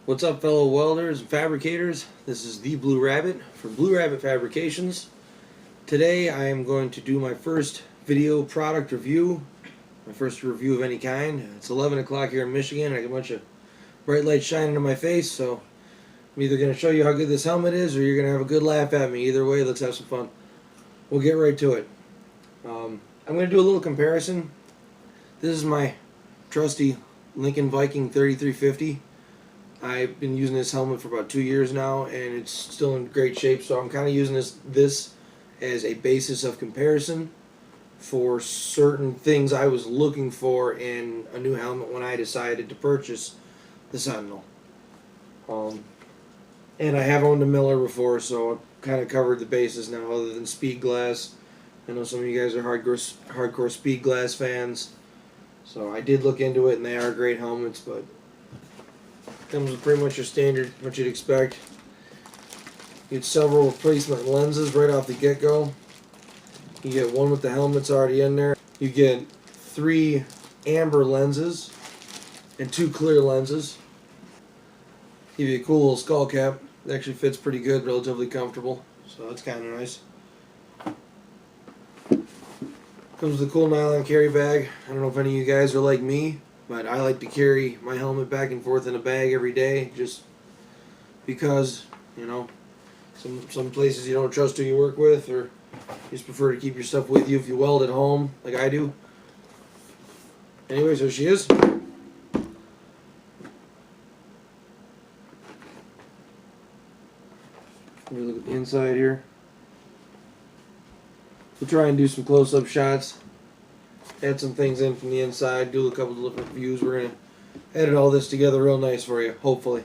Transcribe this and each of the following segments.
What's up, fellow welders and fabricators? This is the Blurabbit from Blurabbit Fabrications. Today I am going to do my first video product review, my first review of any kind. It's 11 o'clock here in Michigan. I got a bunch of bright lights shining in my face, so I'm either going to show you how good this helmet is or you're going to have a good laugh at me. Either way, let's have some fun. We'll get right to it. I'm going to do a little comparison. This is my trusty Lincoln Viking 3350. I've been using this helmet for about 2 years now, and it's still in great shape, so I'm kind of using this as a basis of comparison for certain things I was looking for in a new helmet when I decided to purchase the Sentinel. And I have owned a Miller before, so I've kind of covered the bases now other than Speed Glass. I know some of you guys are hardcore Speed Glass fans, so I did look into it, and they are great helmets, but comes with pretty much your standard, what you'd expect. You get several replacement lenses right off the get-go. You get one with the helmets already in there. You get 3 amber lenses and 2 clear lenses. Give you a cool little skull cap. It actually fits pretty good, relatively comfortable, so that's kind of nice. Comes with a cool nylon carry bag. I don't know if any of you guys are like me, but I like to carry my helmet back and forth in a bag every day, just because, you know, some places you don't trust who you work with, or you just prefer to keep your stuff with you if you weld at home, like I do. Anyways, there she is. Let me look at the inside here. We'll try and do some close-up shots. Add some things in from the inside, do a couple of different views. We're going to edit all this together real nice for you, hopefully.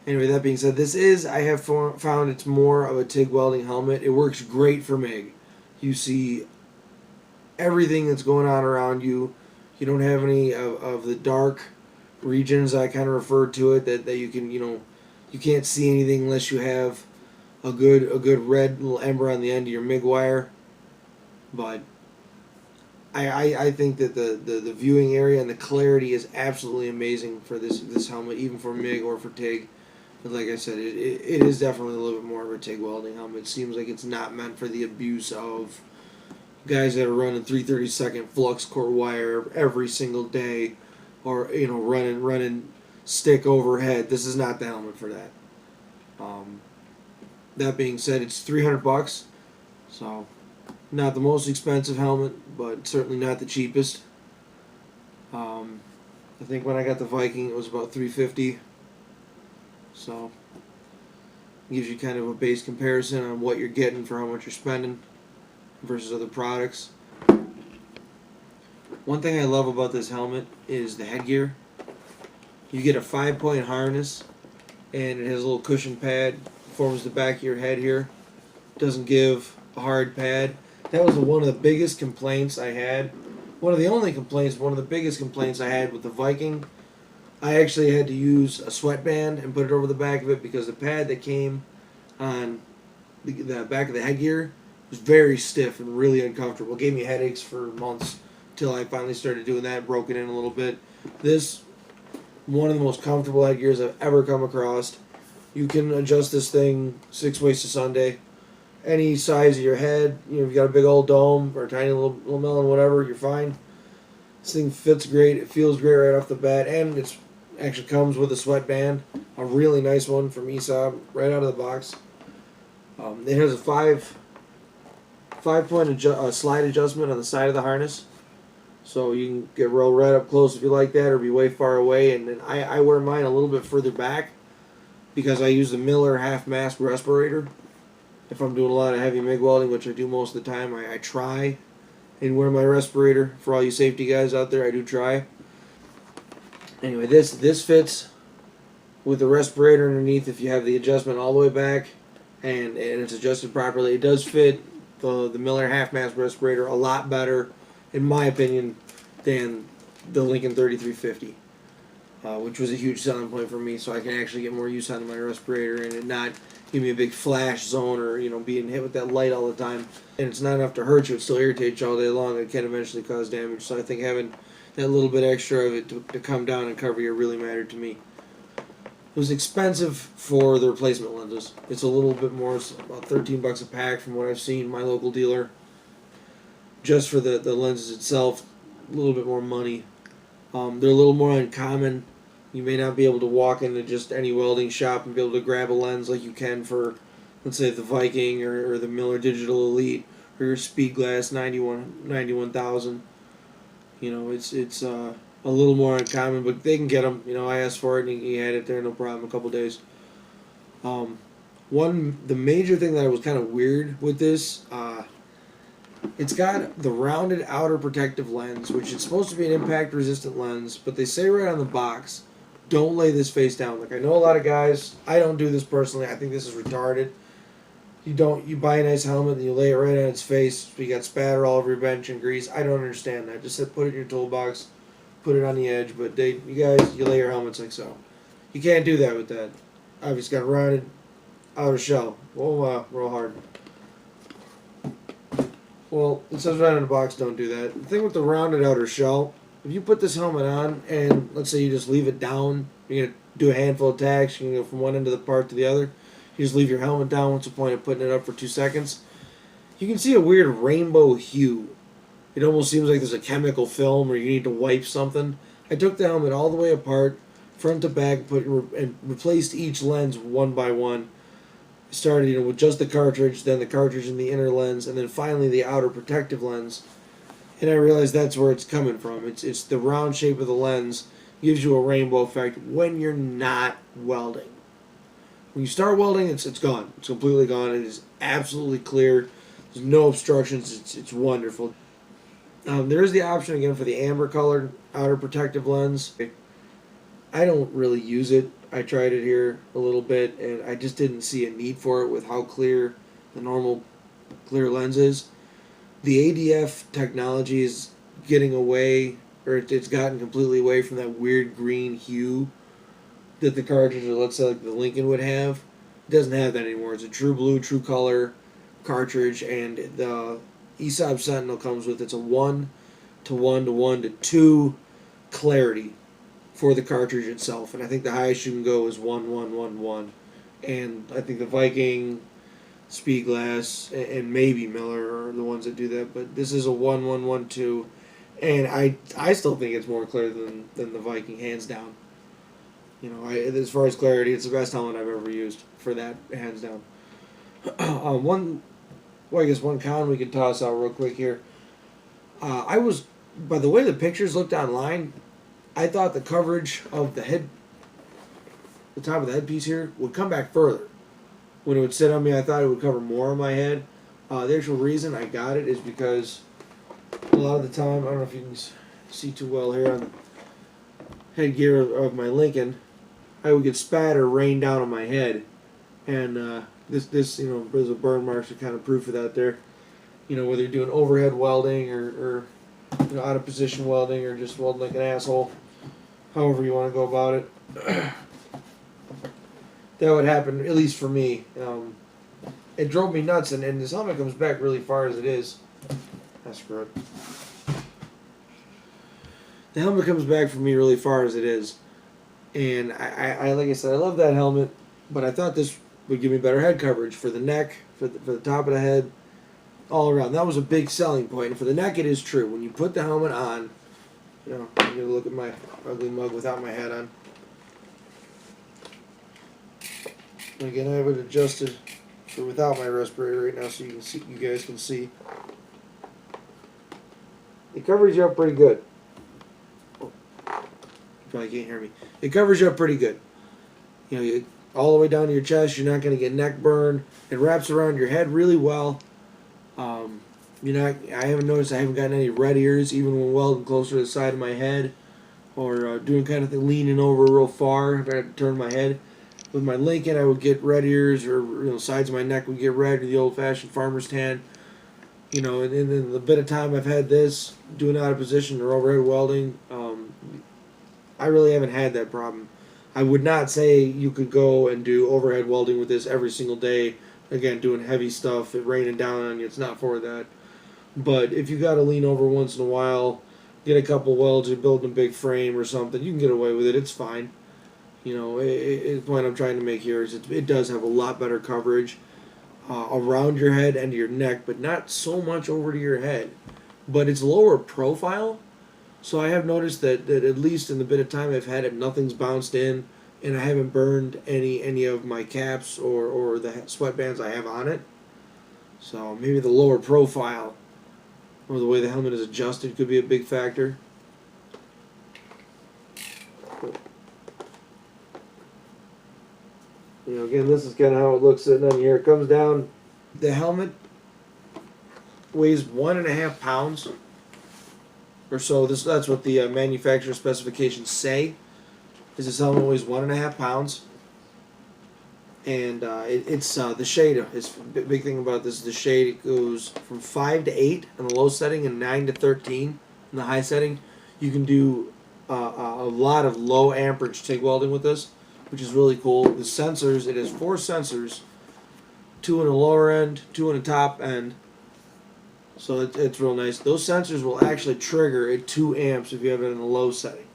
Anyway, that being said, I have found it's more of a TIG welding helmet. It works great for MIG. You see everything that's going on around you. You don't have any of the dark regions, I kind of referred to it, that you can, you can't see anything unless you have a good red little ember on the end of your MIG wire. But I think that the viewing area and the clarity is absolutely amazing for this helmet, even for MIG or for TIG. But like I said, it is definitely a little bit more of a TIG welding helmet. It seems like it's not meant for the abuse of guys that are running 3/32 flux-cored wire every single day, or running stick overhead. This is not the helmet for that. That being said, it's $300, so not the most expensive helmet, but certainly not the cheapest. I think when I got the Viking, it was about $350. So gives you kind of a base comparison on what you're getting for how much you're spending versus other products. One thing I love about this helmet is the headgear. You get a 5-point harness, and it has a little cushion pad. Forms the back of your head here. Doesn't give a hard pad. That was one of the biggest complaints I had. One of the only complaints, one of the biggest complaints I had with the Viking. I actually had to use a sweatband and put it over the back of it because the pad that came on the back of the headgear was very stiff and really uncomfortable. It gave me headaches for months until I finally started doing that, broke it in a little bit. This, one of the most comfortable headgears I've ever come across. You can adjust this thing 6 ways to Sunday. Any size of your head, you've got a big old dome or a tiny little melon, whatever, you're fine. This thing fits great. It feels great right off the bat, and it actually comes with a sweatband, a really nice one from ESAB, right out of the box. It has a 5-point slide adjustment on the side of the harness, so you can get real right up close if you like that, or be way far away. And then I wear mine a little bit further back because I use the Miller half-mast respirator. If I'm doing a lot of heavy MIG welding, which I do most of the time, I try and wear my respirator. For all you safety guys out there, I do try. Anyway, this fits with the respirator underneath if you have the adjustment all the way back and it's adjusted properly. It does fit the Miller half-mast respirator a lot better, in my opinion, than the Lincoln 3350. Which was a huge selling point for me, so I can actually get more use out of my respirator and it not give me a big flash zone or being hit with that light all the time. And it's not enough to hurt you; it still irritates you all day long. It can eventually cause damage. So I think having that little bit extra of it to come down and cover you really mattered to me. was expensive for the replacement lenses. It's a little bit more, it's about $13 a pack from what I've seen my local dealer. Just for the lenses itself, a little bit more money. They're a little more uncommon. You may not be able to walk into just any welding shop and be able to grab a lens like you can for, let's say, the Viking or the Miller Digital Elite or your Speedglass 91,000. You know, it's a little more uncommon, but they can get them. You know, I asked for it and he had it there, no problem, a couple days. The major thing that was kind of weird with this, it's got the rounded outer protective lens, which is supposed to be an impact-resistant lens, but they say right on the box, don't lay this face down. Like, I know a lot of guys, I don't do this personally, I think this is retarded. You buy a nice helmet and you lay it right on its face, you got spatter all over your bench and grease. I don't understand that. Just put it in your toolbox, put it on the edge, but you guys, you lay your helmets like so. You can't do that with that. Obviously got a rounded outer shell. Whoa, real hard. Well, it says right on the box, don't do that. The thing with the rounded outer shell, if you put this helmet on and let's say you just leave it down, you're going to do a handful of tacks, you can go from one end of the part to the other. You just leave your helmet down. What's the point of putting it up for 2 seconds? You can see a weird rainbow hue. It almost seems like there's a chemical film or you need to wipe something. I took the helmet all the way apart, front to back, and replaced each lens one by one. Started, with just the cartridge, then the cartridge in the inner lens, and then finally the outer protective lens. And I realized that's where it's coming from. It's the round shape of the lens gives you a rainbow effect when you're not welding. When you start welding, it's gone. It's completely gone. It is absolutely clear. There's no obstructions. It's wonderful. There is the option again for the amber colored outer protective lens. I don't really use it. I tried it here a little bit, and I just didn't see a need for it with how clear the normal clear lens is. The ADF technology is getting away, or it's gotten completely away from that weird green hue that the cartridge, or let's say like the Lincoln would have. It doesn't have that anymore. It's a true blue, true color cartridge, and the ESAB Sentinel comes with, it's a 1 to 1 to 1 to 2 clarity for the cartridge itself, and I think the highest you can go is 1 1 1 1. And I think the Viking, Speedglass, and maybe Miller are the ones that do that, but this is a 1 1 1 2, and I still think it's more clear than the Viking, hands down. As far as clarity, it's the best helmet I've ever used for that, hands down. One con we can toss out real quick here. By the way the pictures looked online, I thought the coverage of the top of the headpiece here would come back further. When it would sit on me, I thought it would cover more of my head. The actual reason I got it is because a lot of the time, I don't know if you can see too well here on the headgear of my Lincoln, I would get spatter rain down on my head, and this there's a burn marks are kind of proof of that there. Whether you're doing overhead welding or out of position welding or just welding like an asshole, however you want to go about it. That would happen, at least for me. It drove me nuts, and this helmet comes back really far as it is. That's good. The helmet comes back for me really far as it is. And I like I said, I love that helmet, but I thought this would give me better head coverage for the neck, for the top of the head, all around. That was a big selling point. And for the neck, it is true. When you put the helmet on, I'm going to look at my ugly mug without my hat on. Again, I have it adjusted for without my respirator right now, so you guys can see. It covers you up pretty good. Oh, you probably can't hear me. It covers you up pretty good. All the way down to your chest. You're not going to get neck burn. It wraps around your head really well. I haven't noticed I haven't gotten any red ears even when welding closer to the side of my head or doing kind of thing, leaning over real far if I had to turn my head. With my Lincoln, I would get red ears, or sides of my neck would get red, or the old-fashioned farmer's tan. And in the bit of time I've had this, doing out of position or overhead welding, I really haven't had that problem. I would not say you could go and do overhead welding with this every single day. Again, doing heavy stuff, it raining down on you, it's not for that. But if you got to lean over once in a while, get a couple welds, you're building a big frame or something, you can get away with it, it's fine. You know, the point I'm trying to make here is it does have a lot better coverage around your head and your neck, but not so much over to your head. But it's lower profile, so I have noticed that at least in the bit of time I've had it, nothing's bounced in, and I haven't burned any of my caps or the sweatbands I have on it. So maybe the lower profile or the way the helmet is adjusted could be a big factor. You know, again, this is kind of how it looks sitting on here. It comes down. The helmet weighs 1.5 pounds or so. That's what the manufacturer specifications say. Is this helmet weighs 1.5 pounds, and it's the shade. It's big thing about this is the shade. It goes from 5 to 8 in the low setting and 9 to 13 in the high setting. You can do a lot of low amperage TIG welding with this, which is really cool. The sensors, it has 4 sensors, 2 in the lower end, 2 in the top end. So it's real nice. Those sensors will actually trigger at 2 amps if you have it in a low setting,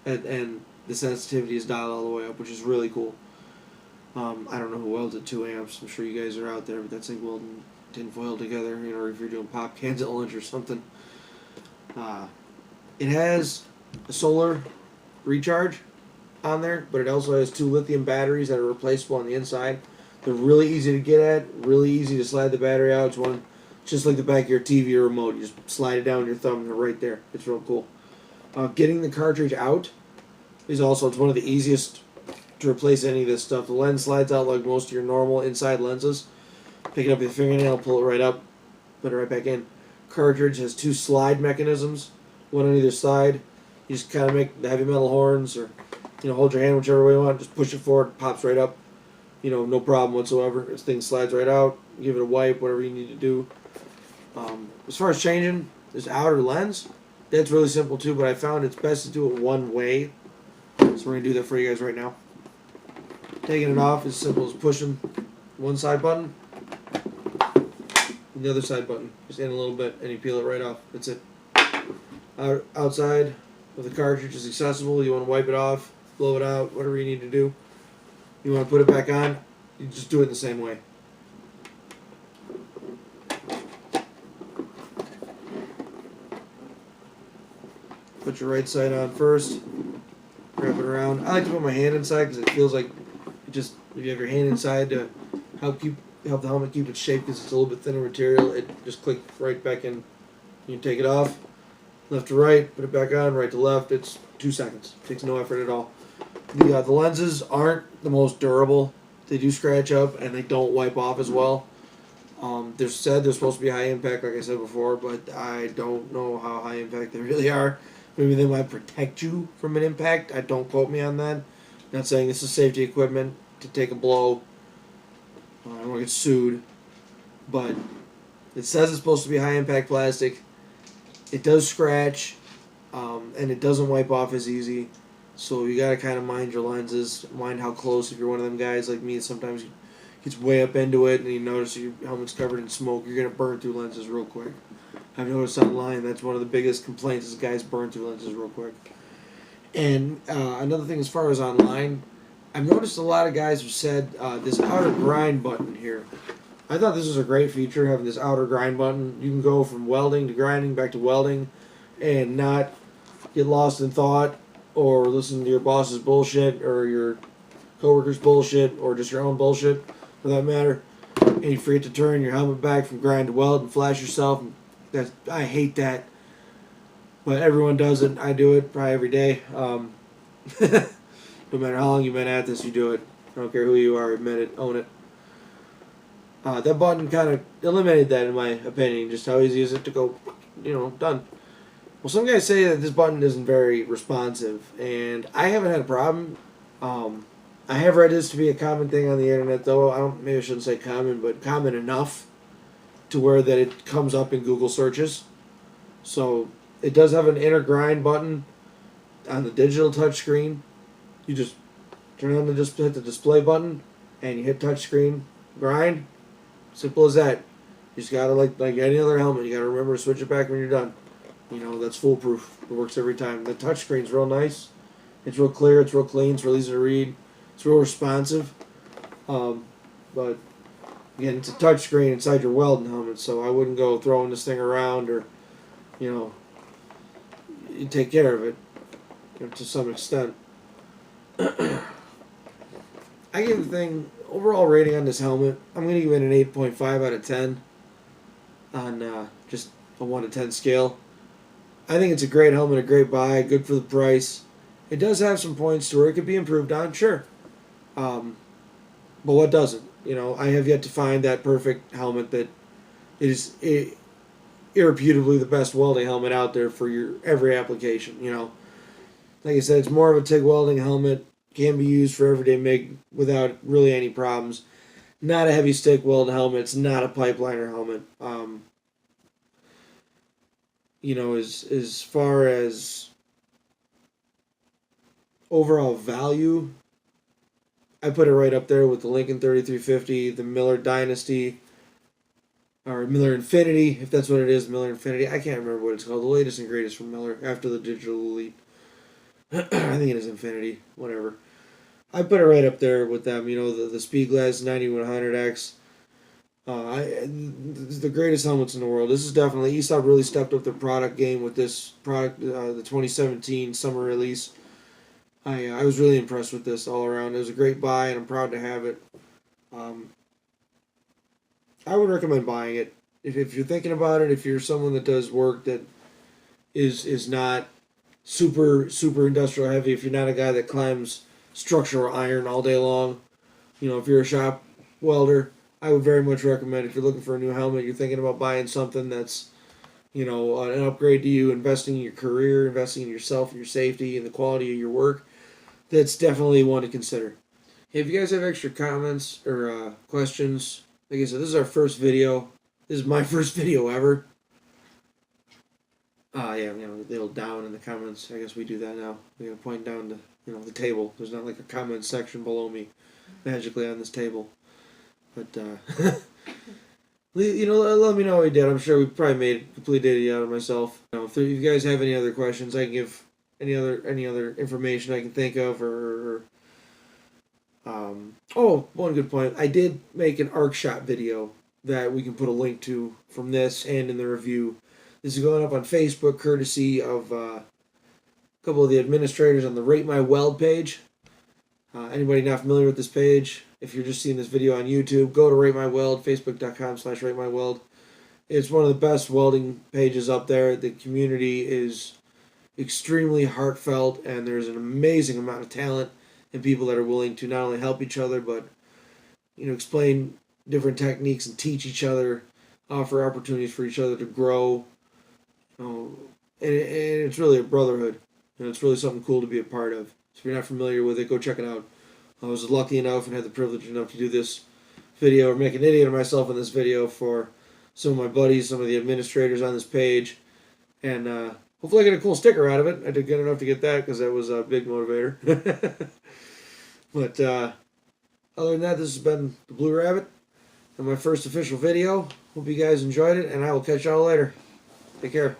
and the sensitivity is dialed all the way up, which is really cool. I don't know who welds at 2 amps. I'm sure you guys are out there, but that's like welding tinfoil together, you know, or if you're doing pop cans at lunch or something. It has a solar recharge on there, but it also has 2 lithium batteries that are replaceable on the inside. They're really easy to get at, really easy to slide the battery out. It's one just like the back of your TV or remote. You just slide it down with your thumb and they're right there. It's real cool. Getting the cartridge out is also, it's one of the easiest to replace any of this stuff. The lens slides out like most of your normal inside lenses. Pick it up with your fingernail, pull it right up, put it right back in. Cartridge has 2 slide mechanisms, one on either side. You just kind of make the heavy metal horns, or hold your hand whichever way you want. Just push it forward, it pops right up. No problem whatsoever. This thing slides right out. Give it a wipe, whatever you need to do. As far as changing this outer lens, that's really simple too, but I found it's best to do it one way. So we're going to do that for you guys right now. Taking it off is as simple as pushing one side button and the other side button. Just in a little bit and you peel it right off. That's it. Outside of the cartridge is accessible. You want to wipe it off, blow it out, whatever you need to do. You want to put it back on, you just do it the same way. Put your right side on first, wrap it around. I like to put my hand inside because it feels like if you have your hand inside to help the helmet keep its shape, because it's a little bit thinner material, it just clicks right back in. You take it off, left to right, put it back on, right to left. It's 2 seconds. It takes no effort at all. The lenses aren't the most durable. They do scratch up and they don't wipe off as well. They're supposed to be high impact, like I said before, but I don't know how high impact they really are. Maybe they might protect you from an impact. Don't quote me on that. Not saying this is safety equipment to take a blow. I don't want to get sued. But it says it's supposed to be high impact plastic. It does scratch, and it doesn't wipe off as easy. So you gotta kind of mind your lenses, mind how close. If you're one of them guys like me, sometimes you get way up into it and you notice your helmet's covered in smoke. You're gonna burn through lenses real quick. I've noticed online that's one of the biggest complaints is guys burn through lenses real quick. And another thing, as far as online, I've noticed a lot of guys have said this outer grind button here. I thought this was a great feature, having this outer grind button. You can go from welding to grinding back to welding and not get lost in thought or listen to your boss's bullshit or your coworker's bullshit or just your own bullshit for that matter. And you forget to turn your helmet back from grind to weld and flash yourself. I hate that. But everyone does it. I do it probably every day. No matter how long you've been at this, you do it. I don't care who you are, admit it, own it. That button kind of eliminated that, in my opinion. Just how easy is it to go, done. Well, some guys say that this button isn't very responsive, and I haven't had a problem. I have read this to be a common thing on the internet, though. Maybe I shouldn't say common, but common enough to where that it comes up in Google searches. So it does have an inner grind button on the digital touchscreen. You just turn on hit the display button, and you hit touchscreen grind. Simple as that. You just gotta like any other helmet. You gotta remember to switch it back when you're done. That's foolproof. It works every time. The touchscreen's real nice. It's real clear, it's real clean, it's real easy to read, it's real responsive. But again, it's a touchscreen inside your welding helmet, so I wouldn't go throwing this thing around, or you take care of it to some extent. I give the thing overall rating on this helmet. I'm going to give it an 8.5 out of 10 on just a 1 to 10 scale. I think it's a great helmet, a great buy, good for the price. It does have some points to where it could be improved on, sure. But what doesn't? I have yet to find that perfect helmet that is irrefutably the best welding helmet out there for your every application. Like I said, it's more of a TIG welding helmet. Can be used for everyday MIG without really any problems. Not a heavy stick weld helmet. It's not a pipeliner helmet. As far as overall value, I put it right up there with the Lincoln 3350, the Miller Dynasty, or Miller Infinity, if that's what it is, Miller Infinity. I can't remember what it's called. The latest and greatest from Miller after the Digital Elite. I think it is Infinity, whatever. I put it right up there with them. The Speedglass 9100X. This is the greatest helmets in the world. This is definitely, ESAB really stepped up their product game with this product, the 2017 summer release. I was really impressed with this all around. It was a great buy, and I'm proud to have it. I would recommend buying it. If you're thinking about it, if you're someone that does work that is not super industrial heavy, if you're not a guy that climbs structural iron all day long, if you're a shop welder, I would very much recommend, if you're looking for a new helmet, you're thinking about buying something that's an upgrade to you, investing in your career, investing in yourself and your safety and the quality of your work, that's definitely one to consider. If you guys have extra comments or questions, like I said, this is our first video. This is my first video ever. Yeah, the little down in the comments. I guess we do that now. We gotta point down to the table. There's not like a comment section below me, magically on this table. But let me know how we did. I'm sure we probably made a complete idiot out of myself. If you guys have any other questions, I can give any other information I can think of, or one good point. I did make an arc shot video that we can put a link to from this and in the review. This is going up on Facebook, courtesy of a couple of the administrators on the Rate My Weld page. Anybody not familiar with this page, if you're just seeing this video on YouTube, go to Rate My Weld, facebook.com/RateMyWeld. It's one of the best welding pages up there. The community is extremely heartfelt, and there's an amazing amount of talent and people that are willing to not only help each other, but explain different techniques and teach each other, offer opportunities for each other to grow. And it's really a brotherhood, and it's really something cool to be a part of. So if you're not familiar with it, go check it out. I was lucky enough and had the privilege enough to do this video, or make an idiot of myself in this video, for some of my buddies, some of the administrators on this page, and hopefully I get a cool sticker out of it. I did good enough to get that, because that was a big motivator. But other than that, this has been the Blurabbit and my first official video. Hope you guys enjoyed it, and I will catch y'all later. Take care.